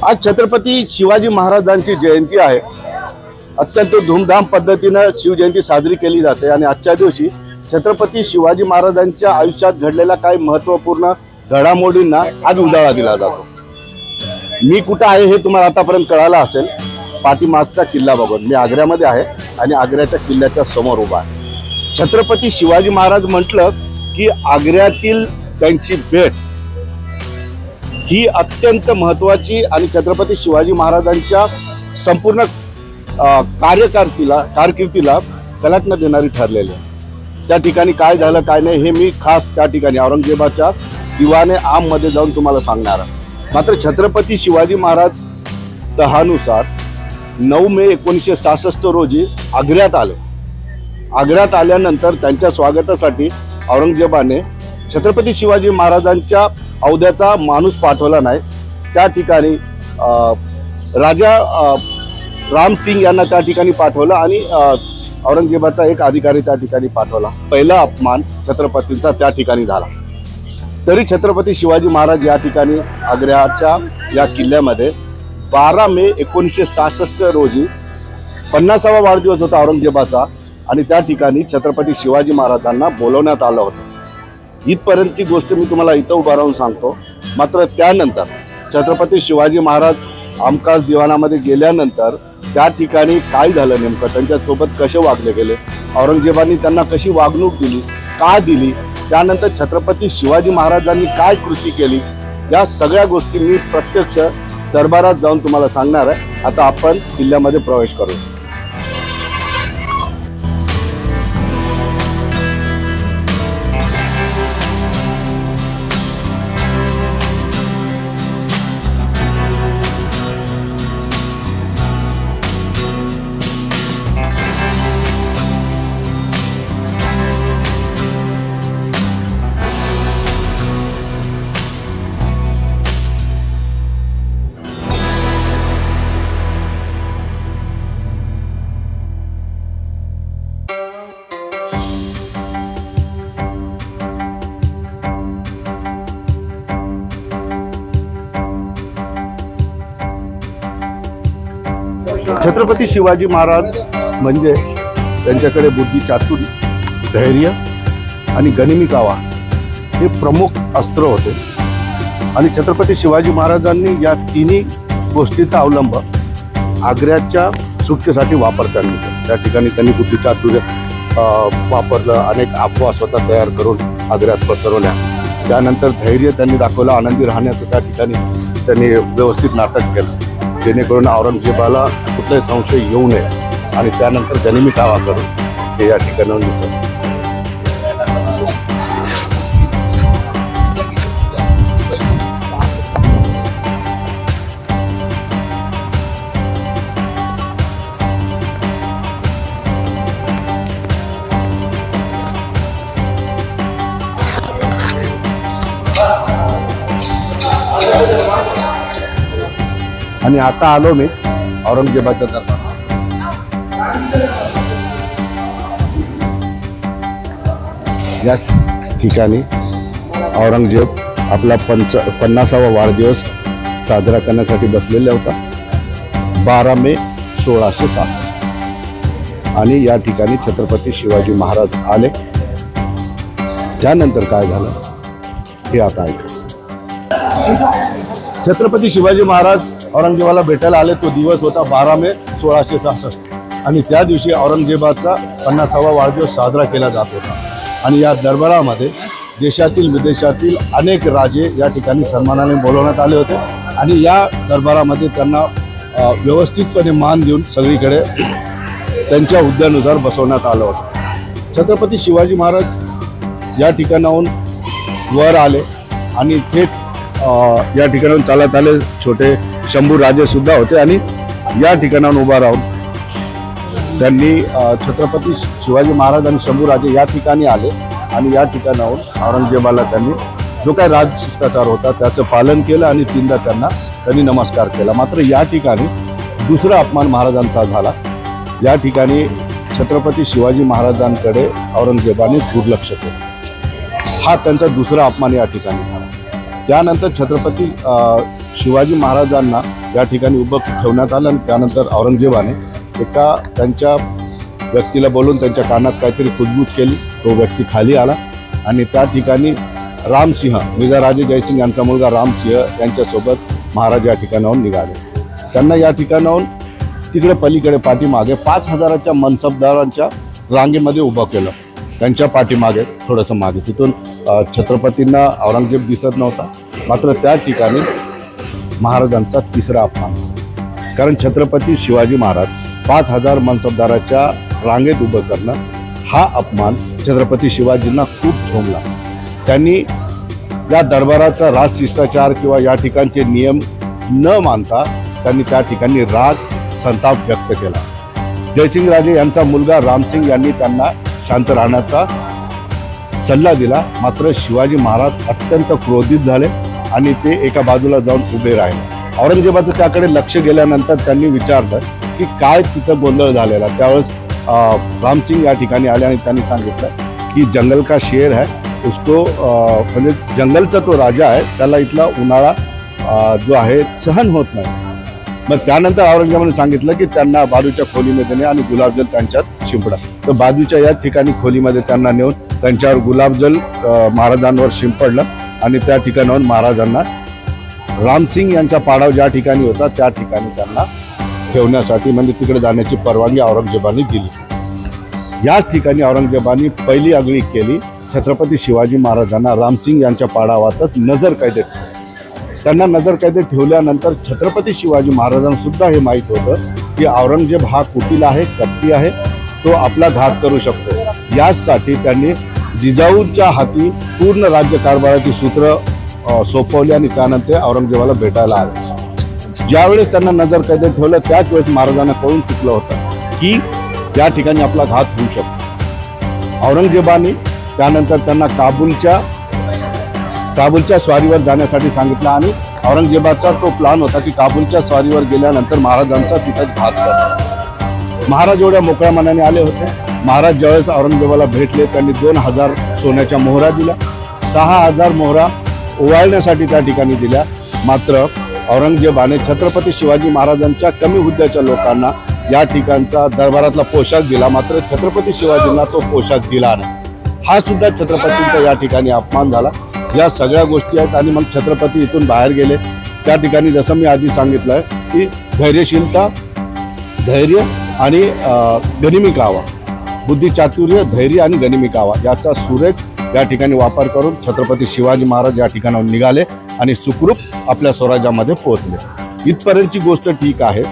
आज छत्रपती शिवाजी महाराजांची जयंती आहे। अत्यंत धूमधाम पद्धतीने शिवजयंती साजरी केली जाते आणि आजच्या दिवशी छत्रपती शिवाजी महाराजांच्या आयुष्यात घडलेल्या काही महत्त्वपूर्ण घडामोडींना आज उजाळा दिला जातो। मी कुठे आहे हे तुम्हाला आतापर्यंत कळालं असेल। पाठीमागचा किल्ला बघून मी आग्र्यामध्ये आहे आणि आग्र्याच्या किल्ल्याच्या समोर उभा आहे। छत्रपती शिवाजी महाराज म्हटलं की आग्र्यातील त्यांची भेट ही अत्यंत महत्त्वाची आणि छत्रपती शिवाजी महाराजांच्या संपूर्ण कारकिर्दीला कलाटणं देणारी ठरलेली आहे। त्या ठिकाणी काय झालं काय नाही हे मी खास त्या ठिकाणी औरंगजेबाच्या दिवाने आम मध्ये जाऊन तुम्हाला सांगणार आहे। मात्र छत्रपती शिवाजी महाराज तहानुसार 9 मे 1966 रोजी आग्र्यात आले। आग्र्यात आल्यानंतर त्यांच्या स्वागतासाठी औरंगजेबाने छत्रपती शिवाजी महाराजांच्या औद्याचा माणूस पाठवला नाही। त्या ठिकाणी राजा राम सिंग यांना त्या ठिकाणी पाठवलं आणि औरंगजेबाचा एक अधिकारी त्या ठिकाणी पाठवला। पहिला अपमान छत्रपतींचा त्या ठिकाणी झाला। तरी छत्रपती शिवाजी महाराज या ठिकाणी आग्र्याच्या या किल्ल्यामध्ये 12 मे 1966 रोजी 50वा वाढदिवस होता औरंगजेबाचा आणि त्या ठिकाणी छत्रपती शिवाजी महाराजांना बोलवण्यात आलं होतं। इथपर्यंतची गोष्ट मी तुम्हाला इथं उभा राहून सांगतो। मात्र त्यानंतर छत्रपती शिवाजी महाराज आमकास दिवाणामध्ये गेल्यानंतर त्या ठिकाणी काय झालं, नेमकं त्यांच्यासोबत कसे वागले गेले, औरंगजेबाने त्यांना कशी वागणूक दिली, का दिली, त्यानंतर छत्रपती शिवाजी महाराजांनी काय कृती केली, या सगळ्या गोष्टी मी प्रत्यक्ष दरबारात जाऊन तुम्हाला सांगणार आहे। आता आपण किल्ल्यामध्ये प्रवेश करू। छत्रपती शिवाजी महाराज म्हणजे त्यांच्याकडे बुद्धी, चातुर्य, धैर्य आणि गनिमी कावा हे प्रमुख अस्त्र होते आणि छत्रपती शिवाजी महाराजांनी या तिन्ही गोष्टीचा अवलंब आग्र्याच्या सुटकेसाठी वापरता केला। त्या ठिकाणी त्यांनी बुद्धी, चातुर्य वापरलं, अनेक अफवा स्वतः तयार करून आग्र्यात पसरवल्या। त्यानंतर धैर्य त्यांनी दाखवलं, आनंदी राहण्याचं त्या ठिकाणी त्यांनी व्यवस्थित नाटक केलं जेणेकरून औरंगजेबाला कुठलाही संशय येऊ नये आणि त्यानंतर गनिमी कावा करून ते या ठिकाणाहून दिसत। आणि आता आलो मी औरंगजेबाच्या दरबारात। या ठिकाणी औरंगजेब आपला 50वा वाढदिवस साजरा करण्यासाठी बसलेला होता 12 मे 1666 आणि या ठिकाणी छत्रपती शिवाजी महाराज आले। त्यानंतर काय झालं हे आता ऐका। छत्रपती शिवाजी महाराज औरंगजेबाला भेटायला आले। तो दिवस होता 12 मे 1666 आणि त्या दिवशी औरंगजेबाचा 50वा वाढदिवस साजरा केला जात होता आणि या दरबारामध्ये देशातील विदेशातील अनेक राजे या ठिकाणी सन्मानाने बोलवण्यात आले होते आणि या दरबारामध्ये त्यांना व्यवस्थितपणे मान देऊन सगळीकडे त्यांच्या हुद्द्यानुसार बसवण्यात आलं होतं। छत्रपती शिवाजी महाराज या ठिकाणाहून वर आले आणि थेट या ठिकाणाहून चालत आले। छोटे शंभू राजे सुद्धा होते आणि या ठिकाणाहून उभा राहून त्यांनी छत्रपती शिवाजी महाराज आणि शंभू राजे या ठिकाणी आले आणि या ठिकाणाहून औरंगजेबाला त्यांनी जो काही राजशिष्टाचार होता त्याचं पालन केलं आणि तीनदा त्यांनी नमस्कार केला। मात्र या ठिकाणी दुसरा अपमान महाराजांचा झाला। या ठिकाणी छत्रपती शिवाजी महाराजांकडे औरंगजेबाने दुर्लक्ष केलं। हा त्यांचा दुसरा अपमान या ठिकाणी झाला। त्यानंतर छत्रपती शिवाजी महाराजांना या ठिकाणी उभं ठेवण्यात आलं आणि त्यानंतर औरंगजेबाने एका त्यांच्या व्यक्तीला बोलून त्यांच्या कानात काहीतरी कुजबूज केली. तो व्यक्ती खाली आला आणि त्या ठिकाणी रामसिंह, मिर्झाराजे जयसिंग यांचा मुलगा रामसिंह यांच्यासोबत महाराज या ठिकाणाहून निघाले. त्यांना या ठिकाणाहून तिकडे पलीकडे पाठीमागे 5,000च्या मनसबदारांच्या रांगेमध्ये उभं केलं. त्यांच्या पाठीमागे थोडंसं मागे तिथून छत्रपतींना औरंगजेब दिसत नव्हता. मात्र त्या ठिकाणी महाराजांचा तिसरा अपमान, कारण छत्रपती शिवाजी महाराज 5,000 मनसबदाराच्या रांगेत उभं करणं हा अपमान छत्रपती शिवाजींना खूप झोंबला. त्यांनी या दरबाराचा राजशिष्टाचार किंवा या ठिकाणचे नियम न मानता त्यांनी त्या ठिकाणी राग, संताप व्यक्त केला. जयसिंग राजे यांचा मुलगा रामसिंग यांनी त्यांना शांत राहण्याचा सल्ला दिला. मात्र शिवाजी महाराज अत्यंत क्रोधित झाले आणि ते एका बाजूला जाऊन उभे राहिले. औरंगजेबाचं त्याकडे लक्ष गेल्यानंतर त्यांनी विचारलं की काय तिथं गोंधळ झालेला. त्यावेळेस रामसिंग या ठिकाणी आले आणि त्यांनी सांगितलं की जंगल का शेर है उसको, म्हणजे जंगलचा तो राजा आहे, त्याला इथला उन्हाळा जो आहे सहन होत नाही. मग त्यानंतर औरंगजेबाने सांगितलं की त्यांना बाजूच्या खोलीमध्ये ने आणि गुलाबजल त्यांच्यात शिंपडा. तर बाजूच्या या ठिकाणी खोलीमध्ये त्यांना नेऊन त्यांच्यावर गुलाबजल महाराजांवर शिंपडलं आणि त्या ठिकाणाहून महाराजांना रामसिंग यांचा पाडाव ज्या ठिकाणी होता त्या ठिकाणी त्यांना ठेवण्यासाठी, म्हणजे तिकडे जाण्याची परवानगी औरंगजेबाने दिली. याच ठिकाणी औरंगजेबाने पहिली आगळीक केली. छत्रपती शिवाजी महाराजांना रामसिंग यांच्या पाडावातच नजरकैदेत ठेवलं. त्यांना नजरकैदेत ठेवल्यानंतर छत्रपती शिवाजी महाराजांना सुद्धा हे माहीत होतं की औरंगजेब हा कुटील आहे, कपटी आहे, तो आपला घात करू शकतो. याचसाठी त्यांनी जिजाऊंच्या हाती पूर्ण राज्यकारभाराची सूत्र सोपवली आणि त्यानंतर औरंगजेबाला भेटायला आले. ज्यावेळेस त्यांना नजरकैदेत ठेवलं त्याच वेळेस महाराजांना कळून चुकलं होतं की या ठिकाणी आपला घात होऊ शकतो. औरंगजेबाने त्यानंतर त्यांना काबूलच्या स्वारीवर जाण्यासाठी सांगितलं आणि औरंगजेबाचा तो प्लॅन होता की काबूलच्या स्वारीवर गेल्यानंतर महाराजांचा तिथंच घात करतो. महाराज एवढ्या मोकळ्या मनाने आले होते. महाराज ज्यावेळेस औरंगजेबाला भेटले त्यांनी 2,000 सोन्याच्या मोहरा दिल्या, 6,000 मोहरा ओवाळण्यासाठी त्या ठिकाणी दिल्या. मात्र औरंगजेबाने छत्रपती शिवाजी महाराजांच्या कमी हुद्द्याच्या लोकांना या ठिकाणचा दरबारातला पोशाख दिला, मात्र छत्रपती शिवाजींना तो पोशाख दिला नाही. हा सुद्धा छत्रपतींचा या ठिकाणी अपमान झाला. या सगळ्या गोष्टी आहेत आणि मग छत्रपती इथून बाहेर गेले. त्या ठिकाणी जसं मी आधी सांगितलं की धैर्यशीलता, धैर्य आणि गनिमी कावा, बुद्धिचातुर्य, धैर्य आणि गनिमी कावा याचा सुरेख या ठिकाणी वापर करून छत्रपती शिवाजी महाराज या ठिकाणाहून निघाले आणि सुखरूप आपल्या स्वराज्यामध्ये पोहोचले. इथपर्यंतची गोष्ट ठीक आहे.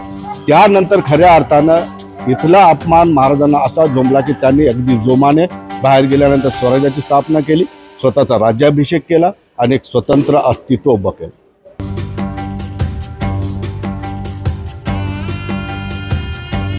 त्यानंतर खऱ्या अर्थानं इथला अपमान महाराजांना असा झोंबला की त्यांनी अगदी जोमाने बाहेर गेल्यानंतर स्वराज्याची स्थापना केली, स्वतःचा राज्याभिषेक केला आणि एक स्वतंत्र अस्तित्व उभं केलं.